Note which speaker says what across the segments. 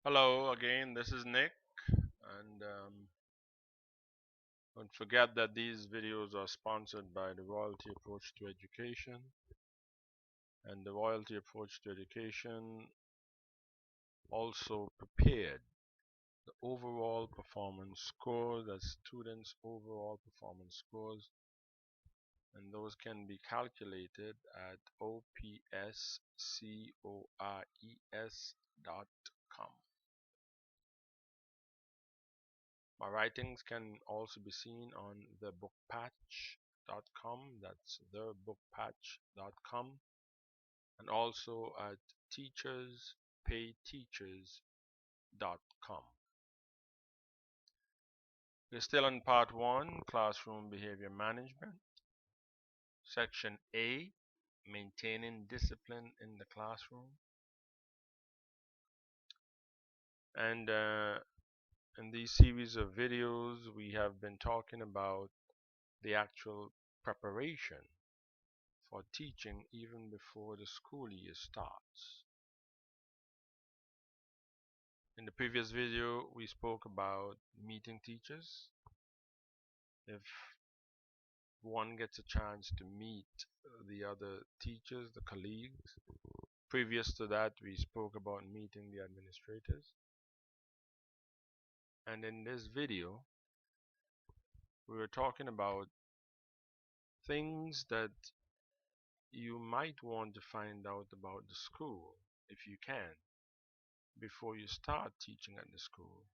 Speaker 1: Hello again, this is Nick, and don't forget that these videos are sponsored by the Royalty Approach to Education, and the Royalty Approach to Education also prepared the overall performance scores, as students' overall performance scores, and those can be calculated at opscores.com. My writings can also be seen on thebookpatch.com, that's thebookpatch.com, and also at teacherspayteachers.com. We're still on part 1, classroom behavior management. Section A, maintaining discipline in the classroom. And in these series of videos, we have been talking about the actual preparation for teaching even before the school year starts. In the previous video, we spoke about meeting teachers. If one gets a chance to meet the other teachers, the colleagues. Previous to that, we spoke about meeting the administrators. And in this video, we were talking about things that you might want to find out about the school, if you can, before you start teaching at the school.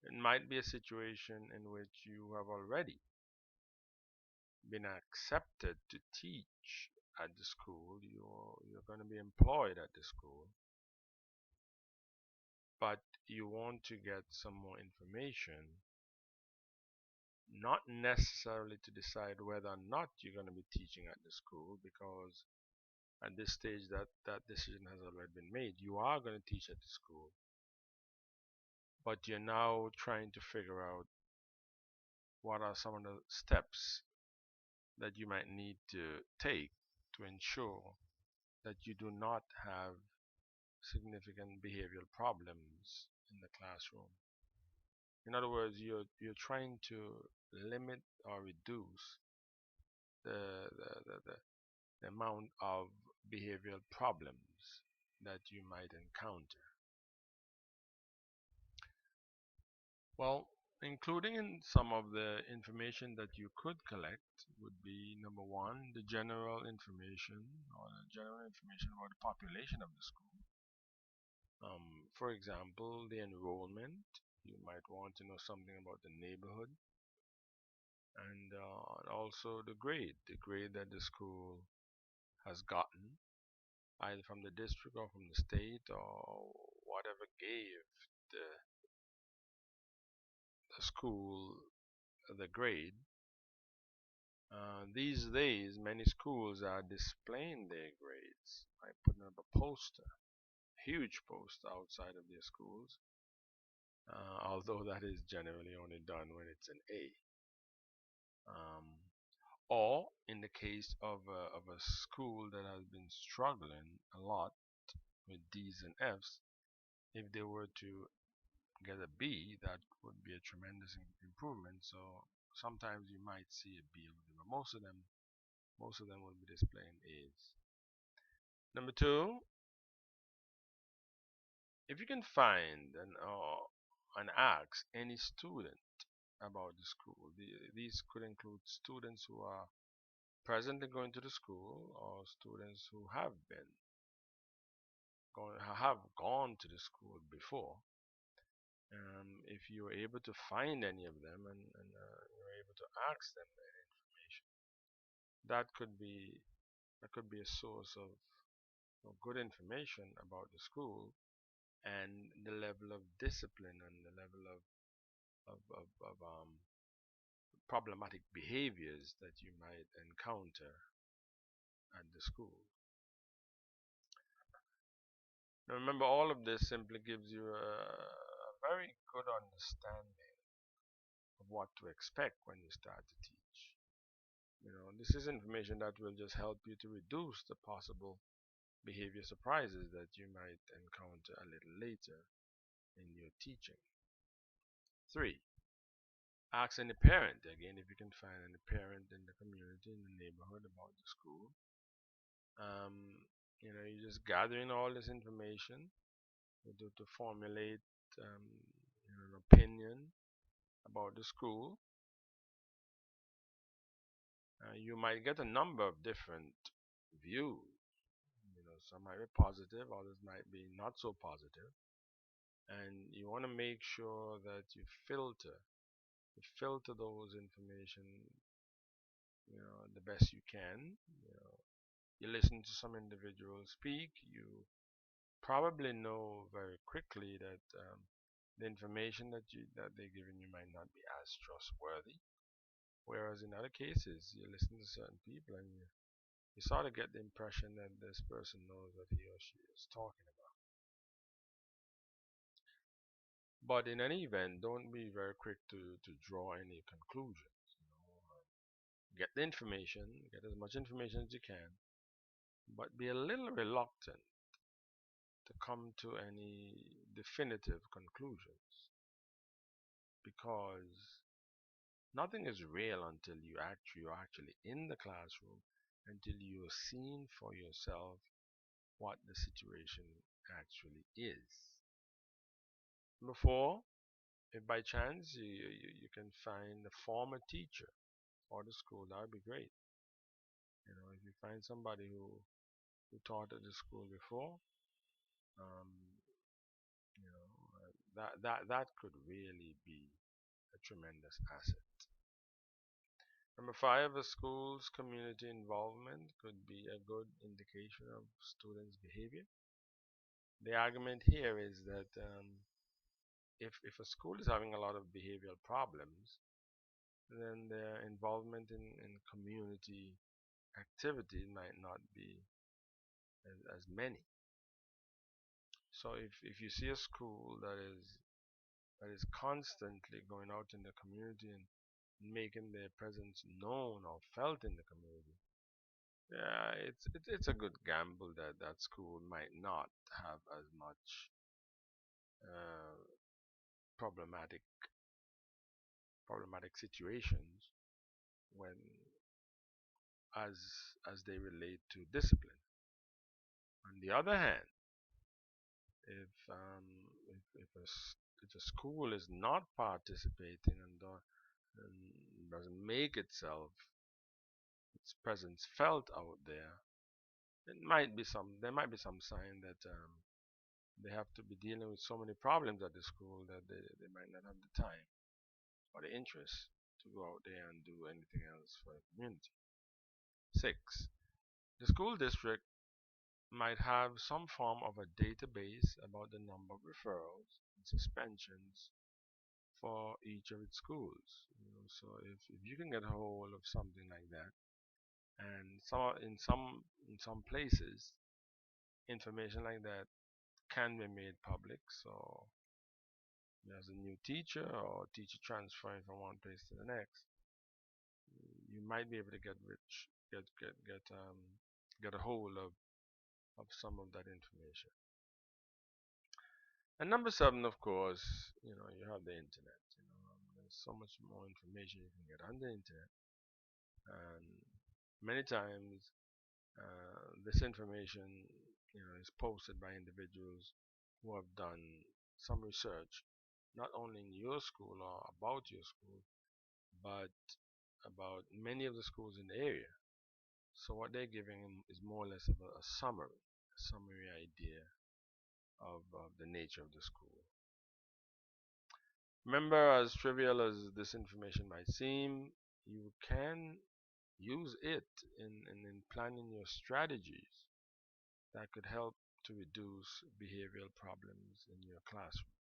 Speaker 1: It might be a situation in which you have already been accepted to teach at the school. You're going to be employed at the school, but you want to get some more information, not necessarily to decide whether or not you're going to be teaching at the school, because at this stage that decision has already been made. You are going to teach at the school, but you're now trying to figure out what are some of the steps that you might need to take to ensure that you do not have significant behavioral problems in the classroom. In other words, you're trying to limit or reduce the amount of behavioral problems that you might encounter. Well, including in some of the information that you could collect would be, number one, the general information, or the general information about the population of the school. For example, the enrollment. You might want to know something about the neighborhood, and also the grade that the school has gotten, either from the district or from the state or whatever gave the, the school the grade. These days, many schools are displaying their grades by putting up a poster, huge poster outside of their schools, although that is generally only done when it's an A. Um, or in the case of a school that has been struggling a lot with D's and F's, if they were to get a B, that would be a tremendous improvement. So sometimes you might see a B over there, but most of them will be displaying A's. Number two, if you can find and ask any student about the school, these could include students who are presently going to the school or students who have gone to the school before. If you're able to find any of them, and you're able to ask them that information, that could be a source of good information about the school and the level of discipline and the level of problematic behaviors that you might encounter at the school. Now remember, all of this simply gives you a very good understanding of what to expect when you start to teach. This is information that will just help you to reduce the possible behavior surprises that you might encounter a little later in your teaching. 3. Ask any parent, again, if you can find any parent in the community, in the neighborhood about the school. Um, you're just gathering all this information to formulate um, an opinion about the school. You might get a number of different views. Some might be positive, others might be not so positive, and you want to make sure that you filter those information, the best you can. You listen to some individuals speak, you probably know very quickly that the information that they're giving you might not be as trustworthy. Whereas in other cases, you listen to certain people and you sort of get the impression that this person knows what he or she is talking about. But in any event, don't be very quick to draw any conclusions. Get the information, get as much information as you can, but be a little reluctant to come to any definitive conclusions, because nothing is real until you're actually in the classroom, until you're seeing for yourself what the situation actually is. Number 4, if by chance you can find a former teacher for the school, that would be great. If you find somebody who taught at the school before, um, that could really be a tremendous asset. Number 5, a school's community involvement could be a good indication of students' behavior. The argument here is that if a school is having a lot of behavioral problems, then their involvement in community activity might not be as many. So if you see a school that is constantly going out in the community and making their presence known or felt in the community, yeah, it's a good gamble that that school might not have as much uh, problematic problematic situations when as as they relate to discipline. On the other hand, if if a school is not participating and doesn't make its presence felt out there, there might be some sign that they have to be dealing with so many problems at the school that they might not have the time or the interest to go out there and do anything else for the community. 6. The school district might have some form of a database about the number of referrals and suspensions for each of its schools. So if you can get a hold of something like that, and in some places, information like that can be made public. So there's a new teacher or teacher transferring from one place to the next, you might be able to get a hold of some of that information. And number 7, of course, you have the internet. There's so much more information you can get on the internet, and many times this information, is posted by individuals who have done some research, not only in your school or about your school, but about many of the schools in the area. So what they're giving is more or less of a summary idea of the nature of the school. Remember, as trivial as this information might seem, you can use it in planning your strategies that could help to reduce behavioral problems in your classroom.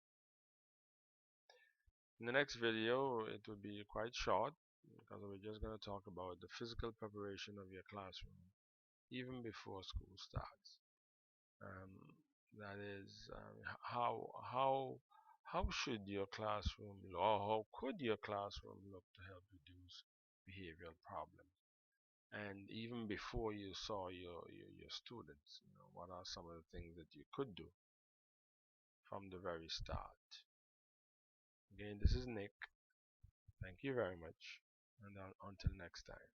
Speaker 1: In the next video, it will be quite short because we're just going to talk about the physical preparation of your classroom even before school starts. Um, that is, how should your classroom look, or how could your classroom look to help reduce behavioral problems? And even before you saw your students, what are some of the things that you could do from the very start. Again, this is Nick. Thank you very much, and until next time.